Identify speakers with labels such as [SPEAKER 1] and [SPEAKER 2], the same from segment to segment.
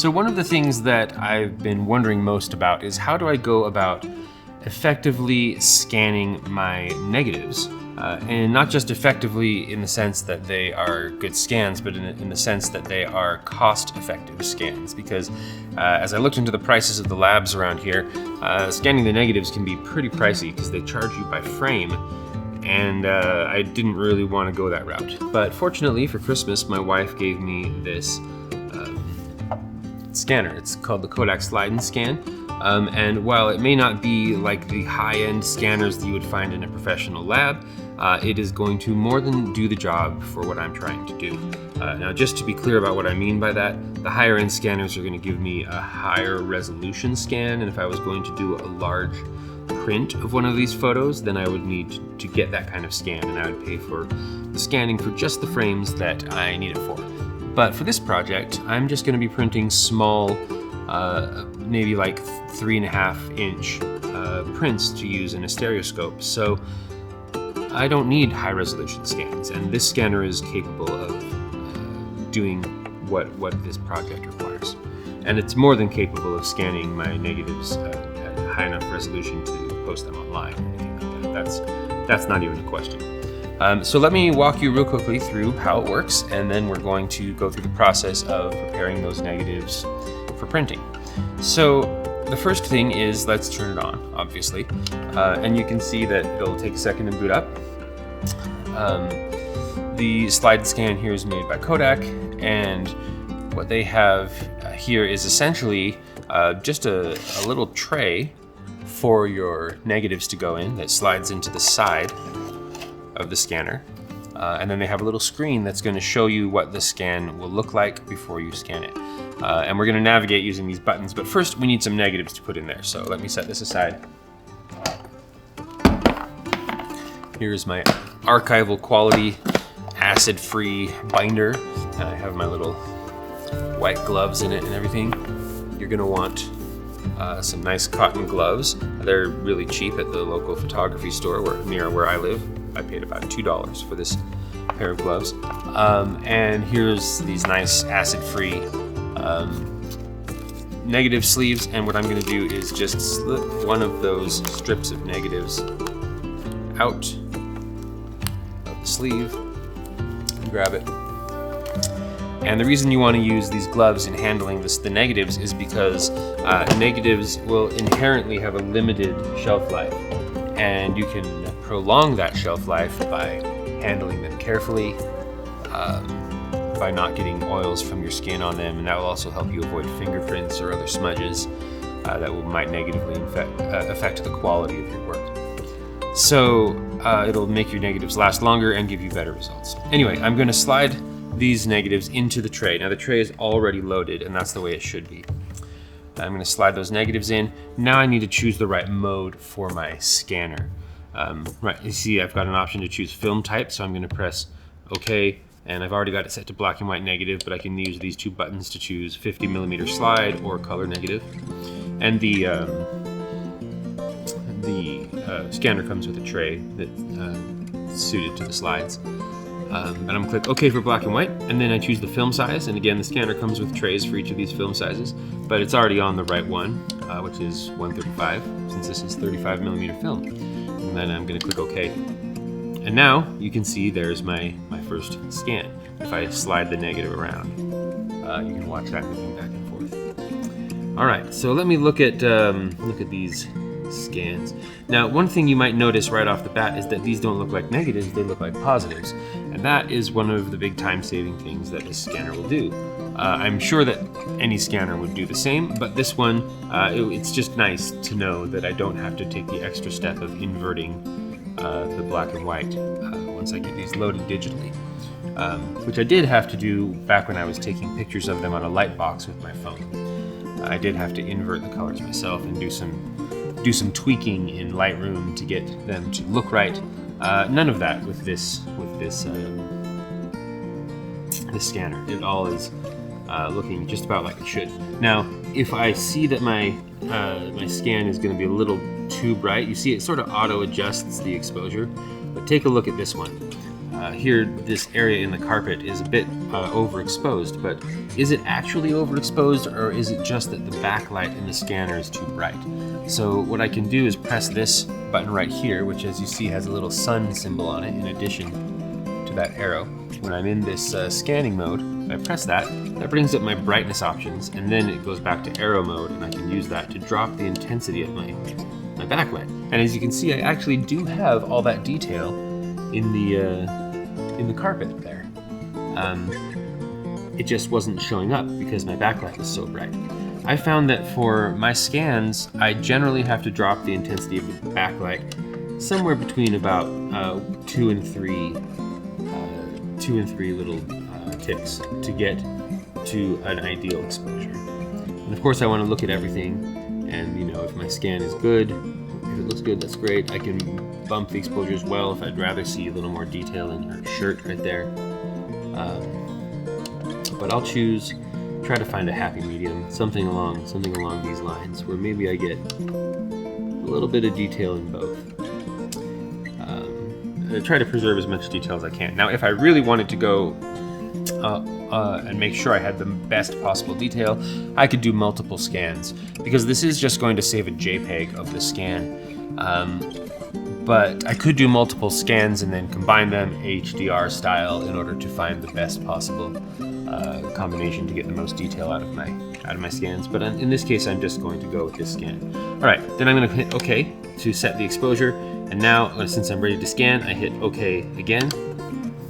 [SPEAKER 1] So one of the things that I've been wondering most about is how do I go about effectively scanning my negatives? And not just effectively in the sense that they are good scans, but in the sense that they are cost-effective scans. Because as I looked into the prices of the labs around here, scanning the negatives can be pretty pricey because they charge you by frame, and I didn't really want to go that route. But fortunately for Christmas, my wife gave me this scanner. It's called the Kodak Slide and Scan. And while it may not be like the high-end scanners that you would find in a professional lab, it is going to more than do the job for what I'm trying to do. Now, just to be clear about what I mean by that, the higher-end scanners are going to give me a higher resolution scan, and if I was going to do a large print of one of these photos, then I would need to get that kind of scan, and I would pay for the scanning for just the frames that I need it for. But for this project, I'm just going to be printing small, maybe like 3.5 inch prints to use in a stereoscope. So I don't need high resolution scans, and this scanner is capable of doing what this project requires. And it's more than capable of scanning my negatives at a high enough resolution to post them online or anything like that. That's not even a question. So let me walk you real quickly through how it works, and then we're going to go through the process of preparing those negatives for printing. So the first thing is, let's turn it on, obviously. And you can see that it'll take a second to boot up. The slide scan here is made by Kodak, and what they have here is essentially just a little tray for your negatives to go in that slides into the side of the scanner. And then they have a little screen that's going to show you what the scan will look like before you scan it. And we're going to navigate using these buttons, but first we need some negatives to put in there. So let me set this aside. Here's my archival quality acid-free binder. And I have my little white gloves in it and everything. You're going to want some nice cotton gloves. They're really cheap at the local photography store near where I live. I paid about $2 for this pair of gloves. And here's these nice acid-free negative sleeves, and what I'm going to do is just slip one of those strips of negatives out of the sleeve and grab it. And the reason you want to use these gloves in handling the negatives is because negatives will inherently have a limited shelf life, and you can prolong that shelf life by handling them carefully, by not getting oils from your skin on them, and that will also help you avoid fingerprints or other smudges that might negatively affect the quality of your work. So it'll make your negatives last longer and give you better results. Anyway, I'm going to slide these negatives into the tray. Now the tray is already loaded, and that's the way it should be. I'm going to slide those negatives in. Now I need to choose the right mode for my scanner. Right, you see I've got an option to choose film type, so I'm going to press OK, and I've already got it set to black and white negative, but I can use these two buttons to choose 50mm slide or color negative. And the scanner comes with a tray that's suited to the slides. And I'm going to click OK for black and white, and then I choose the film size, and again the scanner comes with trays for each of these film sizes, but it's already on the right one, which is 135, since this is 35mm film. And then I'm going to click OK. And now you can see there's my first scan. If I slide the negative around, you can watch that moving back and forth. All right, so let me look at these scans. Now, one thing you might notice right off the bat is that these don't look like negatives, they look like positives. And that is one of the big time-saving things that this scanner will do. I'm sure that any scanner would do the same, but this one, it's just nice to know that I don't have to take the extra step of inverting the black and white once I get these loaded digitally. Which I did have to do back when I was taking pictures of them on a light box with my phone. I did have to invert the colors myself and do some tweaking in Lightroom to get them to look right. None of that with this scanner. It all is looking just about like it should. Now, if I see that my scan is going to be a little too bright, you see it sort of auto adjusts the exposure. But take a look at this one. here this area in the carpet is a bit overexposed, but is it actually overexposed, or is it just that the backlight in the scanner is too bright? So what I can do is press this button right here, which as you see has a little sun symbol on it in addition to that arrow. When I'm in this scanning mode, I press that brings up my brightness options, and then it goes back to arrow mode, and I can use that to drop the intensity of my backlight. And as you can see, I actually do have all that detail in the carpet there. It just wasn't showing up because my backlight was so bright. I found that for my scans, I generally have to drop the intensity of the backlight somewhere between about 2 and 3 little ticks to get to an ideal exposure. And of course I want to look at everything, and you know, if my scan is good, if it looks good, that's great. I can bump the exposure as well if I'd rather see a little more detail in her shirt right there. But I'll try to find a happy medium, something along these lines, where maybe I get a little bit of detail in both. I try to preserve as much detail as I can. Now, if I really wanted to go and make sure I had the best possible detail, I could do multiple scans, because this is just going to save a JPEG of the scan. But I could do multiple scans and then combine them HDR style in order to find the best possible combination to get the most detail out of my scans. But in this case, I'm just going to go with this scan. All right, then I'm going to hit OK to set the exposure. And now, since I'm ready to scan, I hit OK again,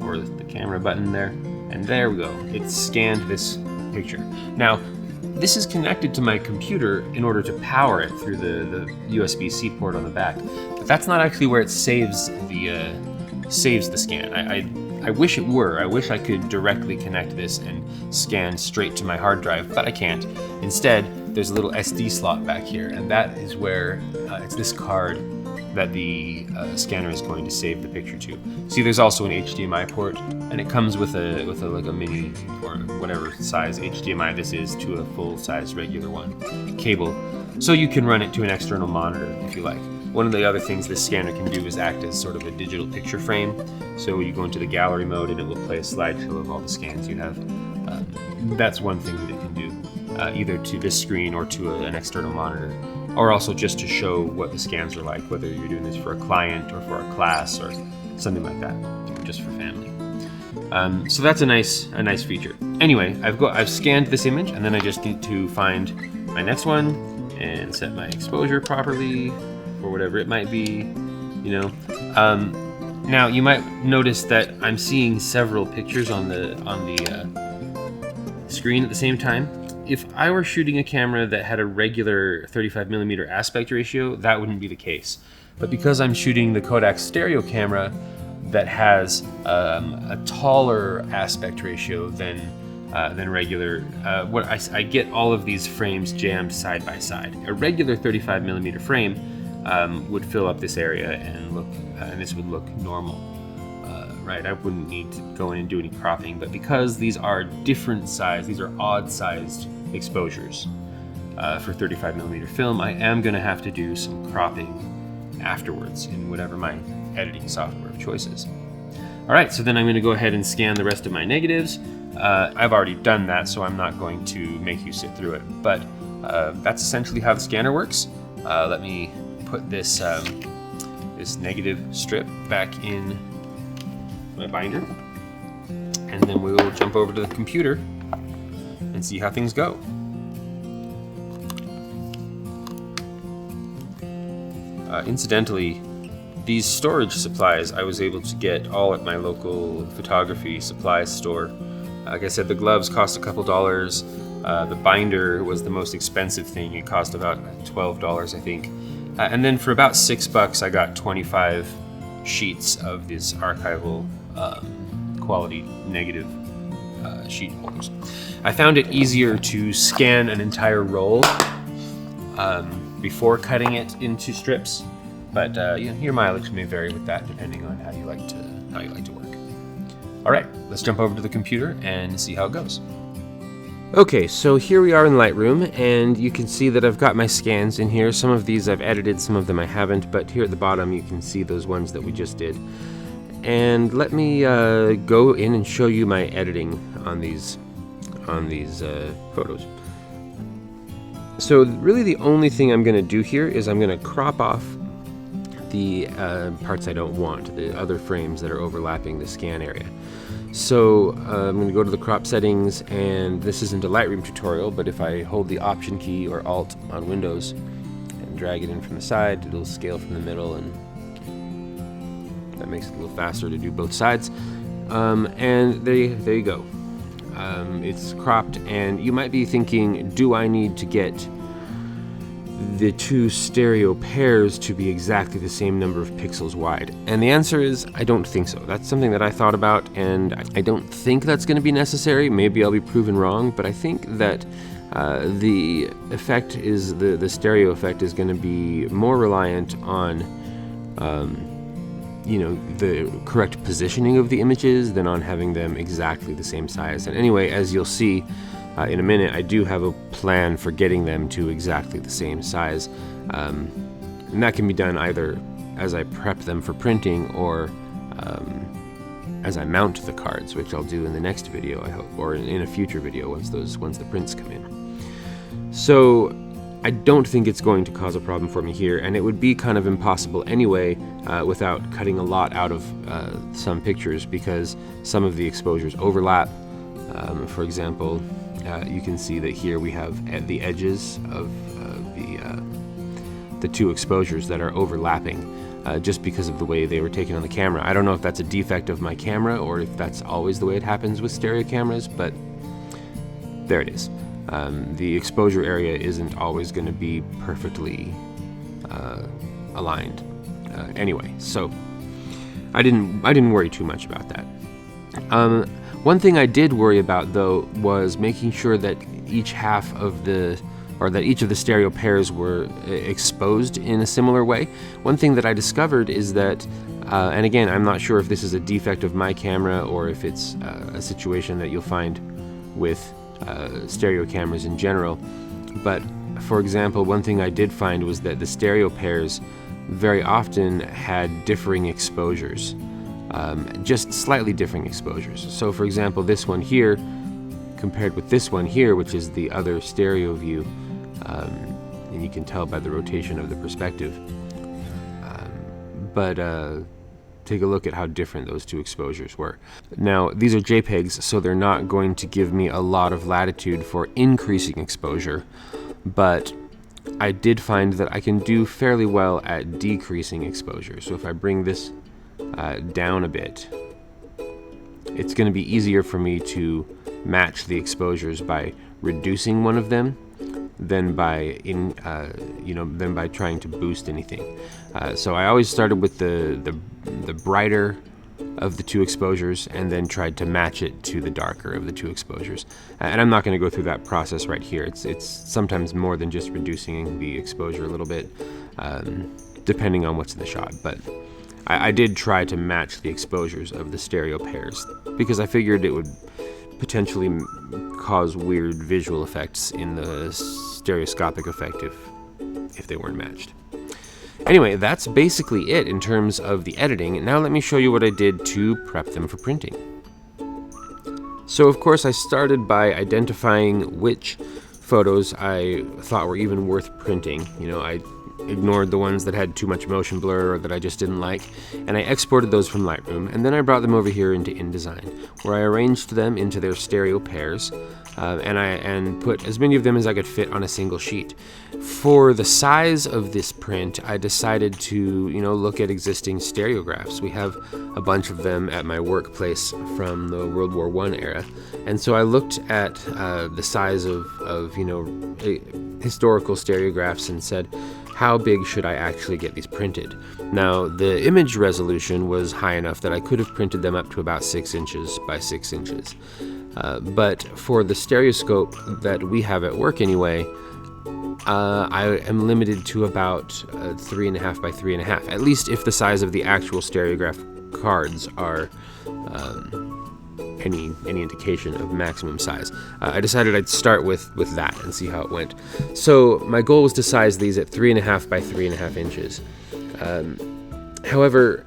[SPEAKER 1] or the camera button there. And there we go. It scanned this picture. Now, this is connected to my computer in order to power it through the USB-C port on the back. But that's not actually where it saves the scan. I wish it were. I wish I could directly connect this and scan straight to my hard drive, but I can't. Instead, there's a little SD slot back here, and that is where it's this card that the scanner is going to save the picture to. See, there's also an HDMI port, and it comes with like a mini or whatever size HDMI this is to a full-size regular one cable, so you can run it to an external monitor if you like. One of the other things this scanner can do is act as sort of a digital picture frame. So you go into the gallery mode and it will play a slideshow of all the scans you have. That's one thing that it can do, either to this screen or to an external monitor, or also just to show what the scans are like, whether you're doing this for a client or for a class or something like that, or just for family. So that's a nice feature. Anyway, I've scanned this image, and then I just need to find my next one and set my exposure properly, or whatever it might be, you know. Now you might notice that I'm seeing several pictures on the screen at the same time. If I were shooting a camera that had a regular 35mm aspect ratio, that wouldn't be the case. But because I'm shooting the Kodak stereo camera that has a taller aspect ratio than regular, I get all of these frames jammed side by side. A regular 35mm frame would fill up this area and this would look normal, right? I wouldn't need to go in and do any cropping, but because these are different size, these are odd-sized exposures for 35mm film, I am going to have to do some cropping afterwards in whatever my editing software of choice is. All right, so then I'm going to go ahead and scan the rest of my negatives. I've already done that, so I'm not going to make you sit through it, but that's essentially how the scanner works. Let me put this this negative strip back in my binder, and then we will jump over to the computer and see how things go. Incidentally, these storage supplies I was able to get all at my local photography supplies store. Like I said, the gloves cost a couple dollars. The binder was the most expensive thing. It cost about $12, I think. And then for about $6, I got 25 sheets of this archival quality negative sheet holders. I found it easier to scan an entire roll before cutting it into strips, but your mileage may vary with that depending on how you like to work. All right, let's jump over to the computer and see how it goes. Okay, so here we are in Lightroom, and you can see that I've got my scans in here. Some of these I've edited, some of them I haven't, but here at the bottom you can see those ones that we just did. and let me go in and show you my editing on these photos. So really the only thing I'm going to do here is I'm going to crop off the parts I don't want, the other frames that are overlapping the scan area. So I'm going to go to the crop settings, and this isn't a Lightroom tutorial, but if I hold the Option key or Alt on Windows and drag it in from the side, it'll scale from the middle, and that makes it a little faster to do both sides. And there you go. It's cropped, and you might be thinking, do I need to get the two stereo pairs to be exactly the same number of pixels wide? And the answer is, I don't think so. That's something that I thought about, and I don't think that's going to be necessary. Maybe I'll be proven wrong, but I think that the effect is, the stereo effect is going to be more reliant on the correct positioning of the images than on having them exactly the same size. And anyway, as you'll see in a minute, I do have a plan for getting them to exactly the same size, and that can be done either as I prep them for printing or as I mount the cards, which I'll do in the next video, I hope, or in a future video once the prints come in. So I don't think it's going to cause a problem for me here, and it would be kind of impossible anyway without cutting a lot out of some pictures, because some of the exposures overlap. For example, you can see that here we have at the edges of the two exposures that are overlapping just because of the way they were taken on the camera. I don't know if that's a defect of my camera or if that's always the way it happens with stereo cameras, but there it is. The exposure area isn't always going to be perfectly aligned. Anyway, so I didn't worry too much about that. One thing I did worry about, though, was making sure that each of the stereo pairs were exposed in a similar way. One thing that I discovered is that, and again, I'm not sure if this is a defect of my camera or if it's a situation that you'll find with stereo cameras in general, but for example, one thing I did find was that the stereo pairs very often had differing exposures, just slightly differing exposures. So for example, this one here compared with this one here, which is the other stereo view, and you can tell by the rotation of the perspective, but take a look at how different those two exposures were. Now, these are JPEGs, so they're not going to give me a lot of latitude for increasing exposure, but I did find that I can do fairly well at decreasing exposure. So if I bring this down a bit, it's going to be easier for me to match the exposures by reducing one of them than by trying to boost anything. So I always started with the brighter of the two exposures and then tried to match it to the darker of the two exposures. And I'm not going to go through that process right here. It's sometimes more than just reducing the exposure a little bit, depending on what's in the shot. But I did try to match the exposures of the stereo pairs because I figured it would potentially cause weird visual effects in the stereoscopic effect if they weren't matched. Anyway, that's basically it in terms of the editing. Now let me show you what I did to prep them for printing. So of course I started by identifying which photos I thought were even worth printing. I ignored the ones that had too much motion blur or that I just didn't like, and I exported those from Lightroom, and then I brought them over here into InDesign, where I arranged them into their stereo pairs, and put as many of them as I could fit on a single sheet. For the size of this print, I decided to look at existing stereographs. We have a bunch of them at my workplace from the World War I era, and so I looked at the size of historical stereographs and said, how big should I actually get these printed? Now, the image resolution was high enough that I could have printed them up to about 6 inches by 6 inches. But for the stereoscope that we have at work anyway, I am limited to about 3.5 by 3.5, at least if the size of the actual stereograph cards are any indication of maximum size. I decided I'd start with that and see how it went. So my goal was to size these at 3.5 by 3.5 inches. However,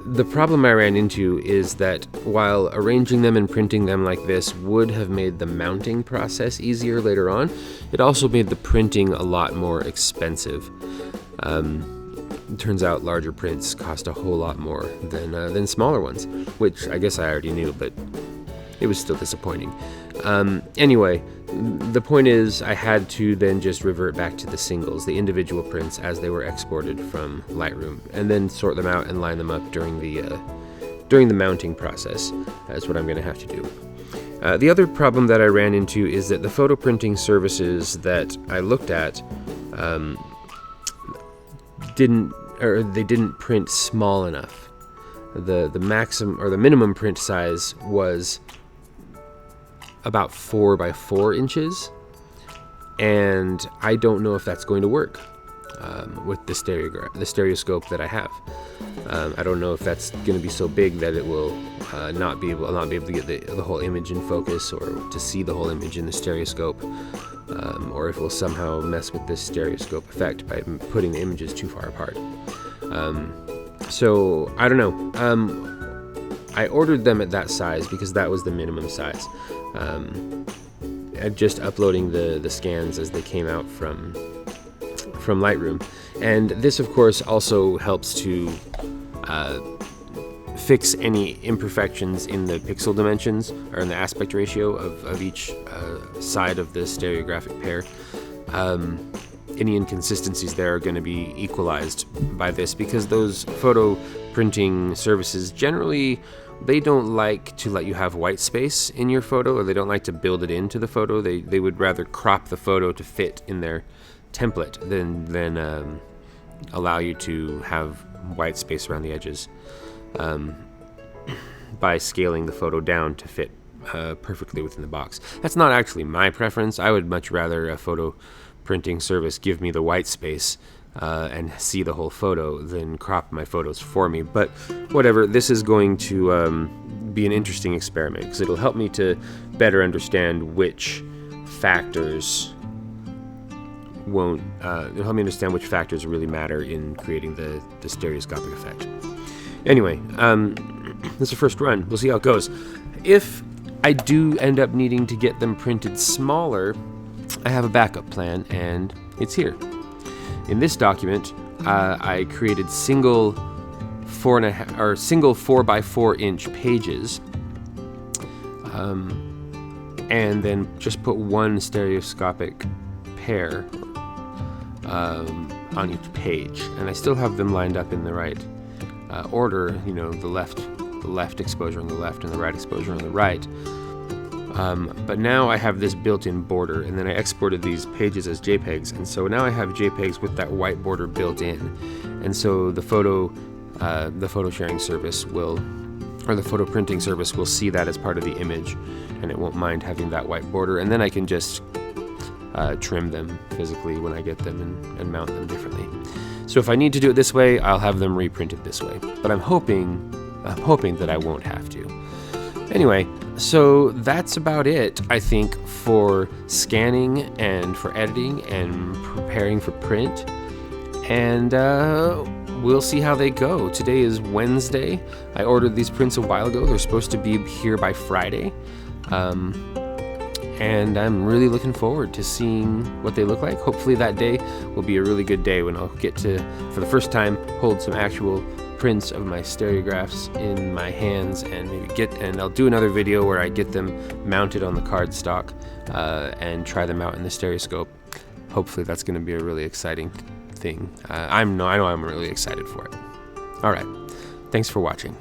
[SPEAKER 1] The problem I ran into is that while arranging them and printing them like this would have made the mounting process easier later on, it also made the printing a lot more expensive. It turns out larger prints cost a whole lot more than smaller ones, which I guess I already knew, but it was still disappointing. Anyway, the point is I had to then just revert back to the singles, the individual prints as they were exported from Lightroom, and then sort them out and line them up during the mounting process. That's what I'm going to have to do. The other problem that I ran into is that the photo printing services that I looked at didn't print small enough. The maximum or the minimum print size was about 4 by 4 inches, and I don't know if that's going to work with the stereoscope that I have. I don't know if that's going to be so big that it will I'll not be able to get the whole image in focus, or to see the whole image in the stereoscope, or if it will somehow mess with this stereoscope effect by putting the images too far apart. So I don't know. I ordered them at that size because that was the minimum size. Just uploading the scans as they came out from Lightroom. And this, of course, also helps to fix any imperfections in the pixel dimensions or in the aspect ratio of each side of the stereographic pair. Any inconsistencies there are going to be equalized by this, because those photo printing services generally, they don't like to let you have white space in your photo, or they don't like to build it into the photo. They would rather crop the photo to fit in their template than allow you to have white space around the edges by scaling the photo down to fit perfectly within the box. That's not actually my preference. I would much rather a photo printing service give me the white space and see the whole photo than crop my photos for me. But whatever, this is going to be an interesting experiment, because it'll help me to better understand which factors it'll help me understand which factors really matter in creating the stereoscopic effect. Anyway, this is the first run. We'll see how it goes. If I do end up needing to get them printed smaller, I have a backup plan, and it's here. In this document, I created single 4 by 4 inch pages, and then just put one stereoscopic pair on each page, and I still have them lined up in the right order. You know, the left exposure on the left and the right exposure on the right. But now I have this built-in border, and then I exported these pages as JPEGs, and so now I have JPEGs with that white border built in, and so the photo sharing service or the photo printing service will see that as part of the image, and it won't mind having that white border, and then I can just trim them physically when I get them and mount them differently. So if I need to do it this way, I'll have them reprinted this way, but I'm hoping that I won't have to. Anyway, so that's about it, I think, for scanning and for editing and preparing for print. And we'll see how they go. Today is Wednesday. I ordered these prints a while ago. They're supposed to be here by Friday. And I'm really looking forward to seeing what they look like. Hopefully that day will be a really good day when I'll get to, for the first time, hold some actual prints of my stereographs in my hands, and I'll do another video where I get them mounted on the cardstock and try them out in the stereoscope. Hopefully that's going to be a really exciting thing. I know I'm really excited for it. All right, thanks for watching.